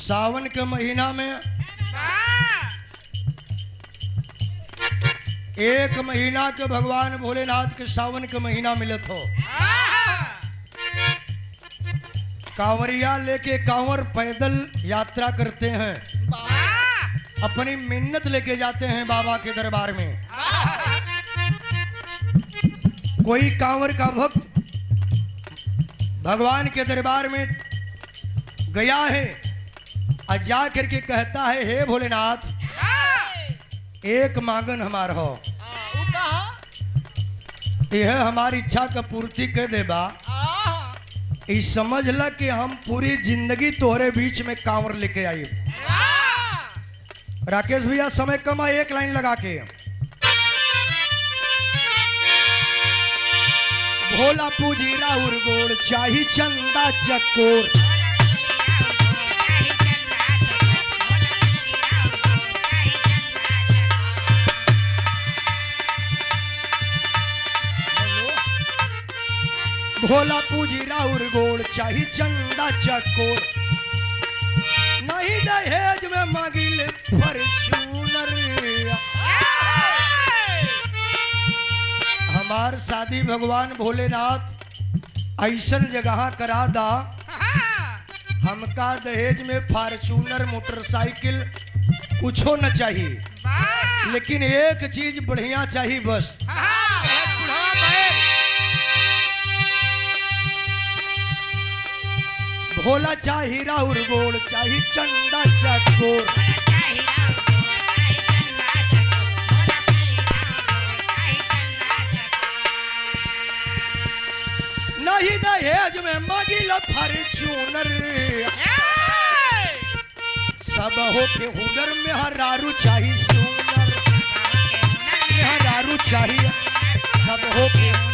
सावन के महीना में एक महीना के भगवान भोलेनाथ के सावन के महीना मिलत हो। कांवरिया लेके कांवर पैदल यात्रा करते हैं, अपनी मिन्नत लेके जाते हैं बाबा के दरबार में। कोई कांवर का भक्त भगवान के दरबार में गया है और जा करके कहता है, हे भोलेनाथ एक मांगन हमार हो, यह हमारी इच्छा का पूर्ति कर देबा। इस समझ ल कि हम पूरी जिंदगी तोहरे बीच में कांवर लेके आई। राकेश भैया समय कम है, एक लाइन लगा के। भोला पूजी राउर गोड़ चाही चंदा चकोर, भोला पूजी राउर गोड़ चाही चंदा चकोर, नहीं दहेज में मांगिल फॉर्च्यूनर। हमार शादी भगवान भोलेनाथ ऐसन जगह करा दा, हमका दहेज में फॉर्च्यूनर मोटरसाइकिल कुछो न चाहिए, लेकिन एक चीज बढ़िया चाहिए बस। भोला चाही राउर गोड़ चाही चंदा चकोर, नहीं दहेज में मांगिल फॉर्च्यूनर। सब हो के हुनर में हरारू चाही सुनर, हरारू चाहिए सब हो के